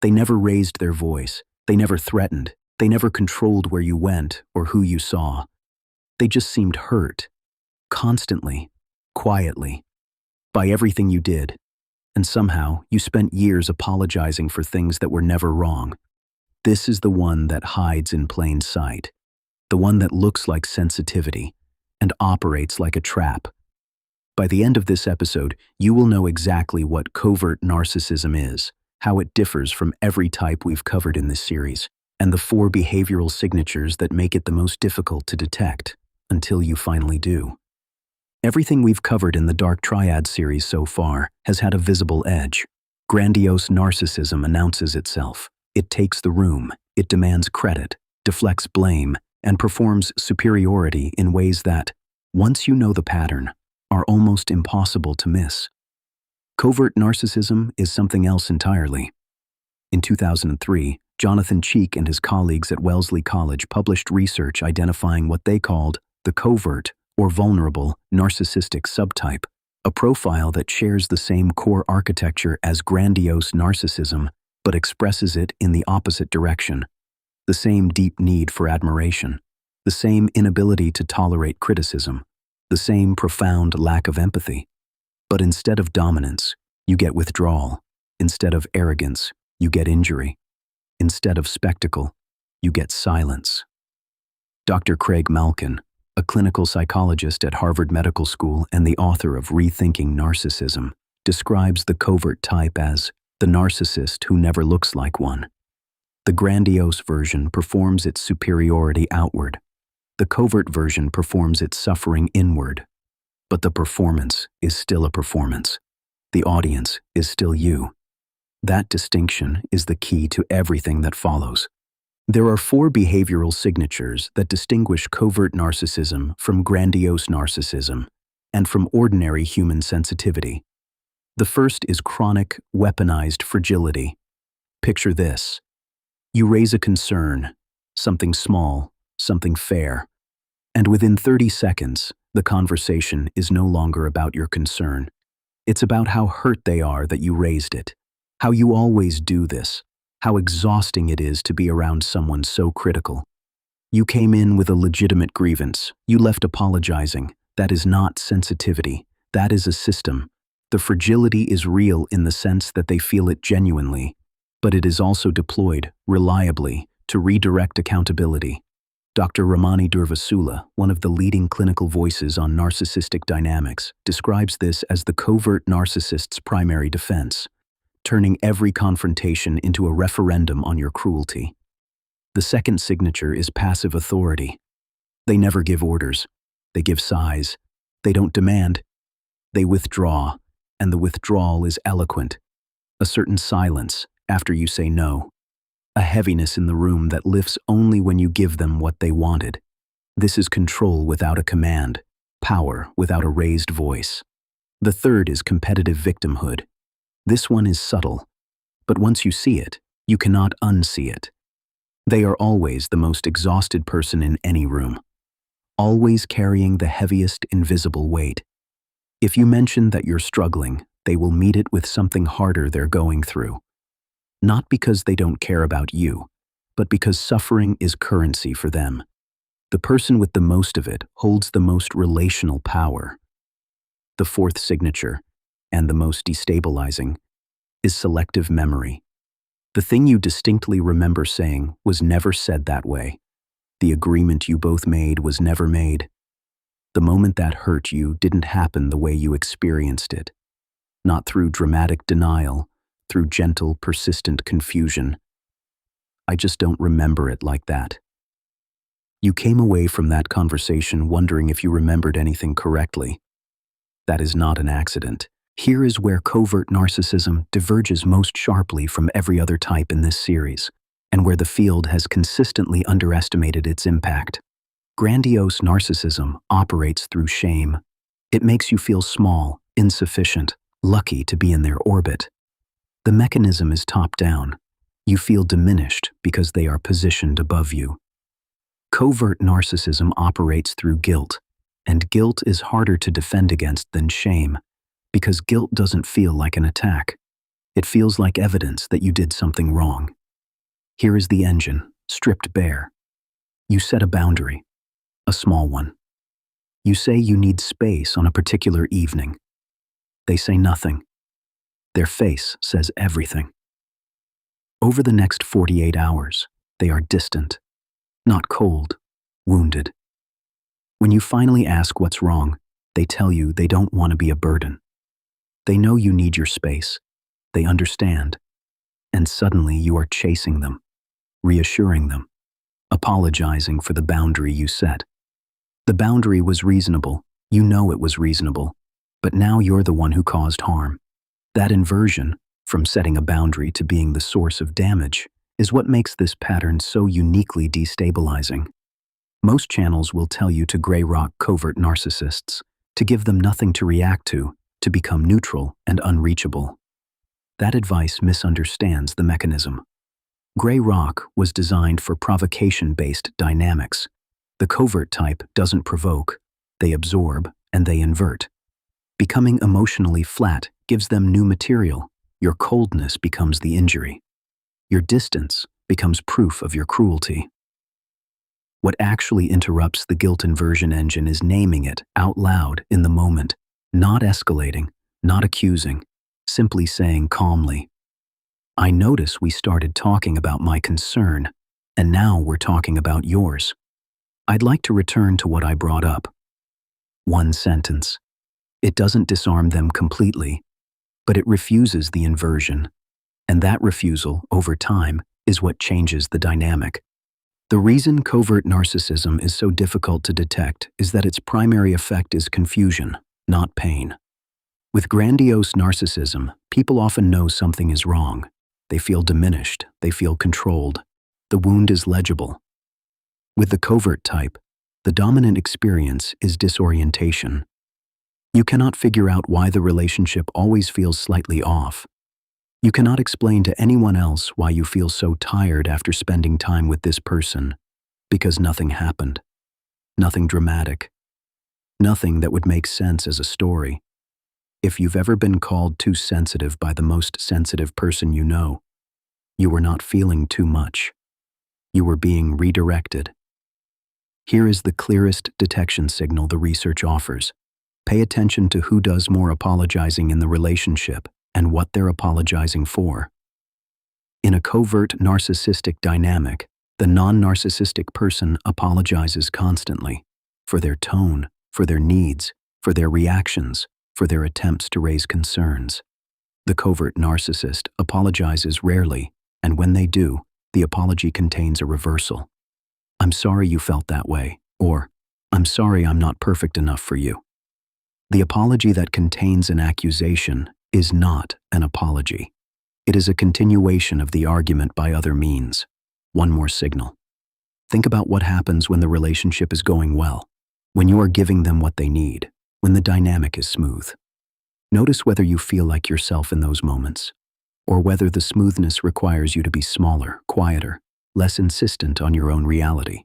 They never raised their voice. They never threatened. They never controlled where you went or who you saw. They just seemed hurt, constantly, quietly, by everything you did. And somehow, you spent years apologizing for things that were never wrong. This is the one that hides in plain sight. The one that looks like sensitivity and operates like a trap. By the end of this episode, you will know exactly what covert narcissism is, how it differs from every type we've covered in this series, and the 4 behavioral signatures that make it the most difficult to detect, until you finally do. Everything we've covered in the Dark Triad series so far has had a visible edge. Grandiose narcissism announces itself. It takes the room, it demands credit, deflects blame, and performs superiority in ways that, once you know the pattern, are almost impossible to miss. Covert narcissism is something else entirely. In 2003, Jonathan Cheek and his colleagues at Wellesley College published research identifying what they called the covert or vulnerable narcissistic subtype, a profile that shares the same core architecture as grandiose narcissism, but expresses it in the opposite direction. The same deep need for admiration, the same inability to tolerate criticism, the same profound lack of empathy. But instead of dominance, you get withdrawal. Instead of arrogance, you get injury. Instead of spectacle, you get silence. Dr. Craig Malkin, a clinical psychologist at Harvard Medical School and the author of Rethinking Narcissism, describes the covert type as the narcissist who never looks like one. The grandiose version performs its superiority outward. The covert version performs its suffering inward. But the performance is still a performance. The audience is still you. That distinction is the key to everything that follows. There are 4 behavioral signatures that distinguish covert narcissism from grandiose narcissism and from ordinary human sensitivity. The first is chronic, weaponized fragility. Picture this. You raise a concern, something small, something fair, and within 30 seconds, the conversation is no longer about your concern. It's about how hurt they are that you raised it, how you always do this, how exhausting it is to be around someone so critical. You came in with a legitimate grievance. You left apologizing. That is not sensitivity. That is a system. The fragility is real in the sense that they feel it genuinely, but it is also deployed, reliably, to redirect accountability. Dr. Ramani Durvasula, one of the leading clinical voices on narcissistic dynamics, describes this as the covert narcissist's primary defense, turning every confrontation into a referendum on your cruelty. The second signature is passive authority. They never give orders. They give sighs. They don't demand. They withdraw, and the withdrawal is eloquent. A certain silence after you say no. A heaviness in the room that lifts only when you give them what they wanted. This is control without a command, power without a raised voice. The third is competitive victimhood. This one is subtle, but once you see it, you cannot unsee it. They are always the most exhausted person in any room, always carrying the heaviest invisible weight. If you mention that you're struggling, they will meet it with something harder they're going through. Not because they don't care about you, but because suffering is currency for them. The person with the most of it holds the most relational power. The fourth signature, and the most destabilizing, is selective memory. The thing you distinctly remember saying was never said that way. The agreement you both made was never made. The moment that hurt you didn't happen the way you experienced it. Not through dramatic denial, through gentle, persistent confusion. I just don't remember it like that. You came away from that conversation wondering if you remembered anything correctly. That is not an accident. Here is where covert narcissism diverges most sharply from every other type in this series, and where the field has consistently underestimated its impact. Grandiose narcissism operates through shame. It makes you feel small, insufficient, lucky to be in their orbit. The mechanism is top-down. You feel diminished because they are positioned above you. Covert narcissism operates through guilt, and guilt is harder to defend against than shame, because guilt doesn't feel like an attack. It feels like evidence that you did something wrong. Here is the engine, stripped bare. You set a boundary, a small one. You say you need space on a particular evening. They say nothing. Their face says everything. Over the next 48 hours, they are distant, not cold, wounded. When you finally ask what's wrong, they tell you they don't want to be a burden. They know you need your space. They understand. And suddenly you are chasing them, reassuring them, apologizing for the boundary you set. The boundary was reasonable. You know it was reasonable. But now you're the one who caused harm. That inversion, from setting a boundary to being the source of damage, is what makes this pattern so uniquely destabilizing. Most channels will tell you to gray rock covert narcissists, to give them nothing to react to become neutral and unreachable. That advice misunderstands the mechanism. Gray rock was designed for provocation-based dynamics. The covert type doesn't provoke, they absorb and they invert. Becoming emotionally flat gives them new material. Your coldness becomes the injury. Your distance becomes proof of your cruelty. What actually interrupts the guilt inversion engine is naming it out loud in the moment, not escalating, not accusing, simply saying calmly, I notice we started talking about my concern, and now we're talking about yours. I'd like to return to what I brought up. One sentence. It doesn't disarm them completely, but it refuses the inversion. And that refusal, over time, is what changes the dynamic. The reason covert narcissism is so difficult to detect is that its primary effect is confusion, not pain. With grandiose narcissism, people often know something is wrong. They feel diminished, they feel controlled. The wound is legible. With the covert type, the dominant experience is disorientation. You cannot figure out why the relationship always feels slightly off. You cannot explain to anyone else why you feel so tired after spending time with this person, because nothing happened. Nothing dramatic. Nothing that would make sense as a story. If you've ever been called too sensitive by the most sensitive person you know, you were not feeling too much. You were being redirected. Here is the clearest detection signal the research offers. Pay attention to who does more apologizing in the relationship and what they're apologizing for. In a covert narcissistic dynamic, the non-narcissistic person apologizes constantly for their tone, for their needs, for their reactions, for their attempts to raise concerns. The covert narcissist apologizes rarely, and when they do, the apology contains a reversal. I'm sorry you felt that way, or I'm sorry I'm not perfect enough for you. The apology that contains an accusation is not an apology. It is a continuation of the argument by other means. One more signal. Think about what happens when the relationship is going well, when you are giving them what they need, when the dynamic is smooth. Notice whether you feel like yourself in those moments, or whether the smoothness requires you to be smaller, quieter, less insistent on your own reality.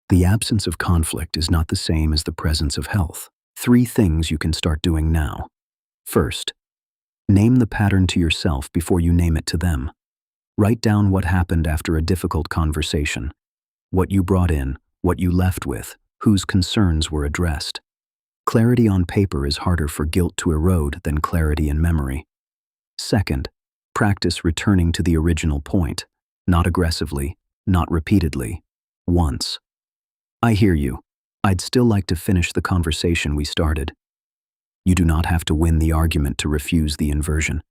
The absence of conflict is not the same as the presence of health. 3 things you can start doing now. First, name the pattern to yourself before you name it to them. Write down what happened after a difficult conversation, what you brought in, what you left with, whose concerns were addressed. Clarity on paper is harder for guilt to erode than clarity in memory. Second, practice returning to the original point, not aggressively, not repeatedly, once. I hear you. I'd still like to finish the conversation we started. You do not have to win the argument to refuse the inversion.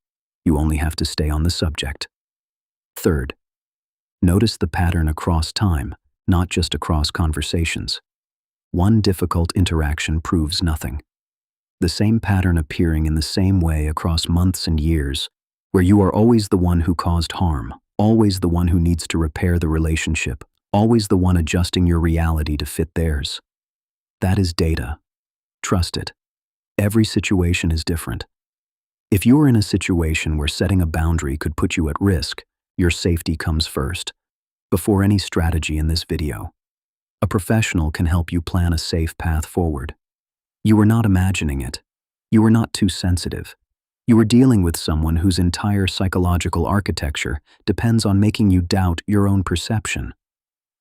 You only have to stay on the subject. Third, notice the pattern across time, not just across conversations. One difficult interaction proves nothing. The same pattern appearing in the same way across months and years, where you are always the one who caused harm, always the one who needs to repair the relationship, always the one adjusting your reality to fit theirs. That is data. Trust it. Every situation is different. If you are in a situation where setting a boundary could put you at risk, your safety comes first, before any strategy in this video. A professional can help you plan a safe path forward. You are not imagining it. You are not too sensitive. You were dealing with someone whose entire psychological architecture depends on making you doubt your own perception.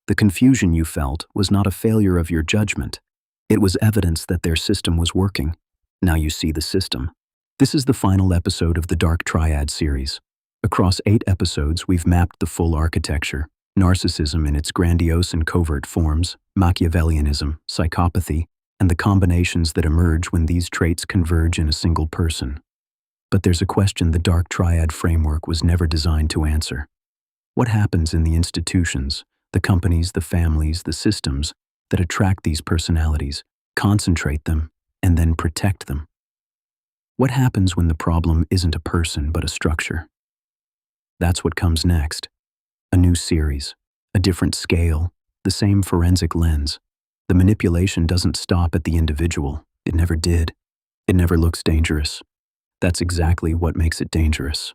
The confusion you felt was not a failure of your judgment. It was evidence that their system was working. Now you see the system. This is the final episode of the Dark Triad series. Across 8 episodes, we've mapped the full architecture: narcissism in its grandiose and covert forms, Machiavellianism, psychopathy, and the combinations that emerge when these traits converge in a single person. But there's a question the Dark Triad framework was never designed to answer. What happens in the institutions, the companies, the families, the systems that attract these personalities, concentrate them, and then protect them? What happens when the problem isn't a person but a structure? That's what comes next. A new series, a different scale, the same forensic lens. The manipulation doesn't stop at the individual. It never did. It never looks dangerous. That's exactly what makes it dangerous.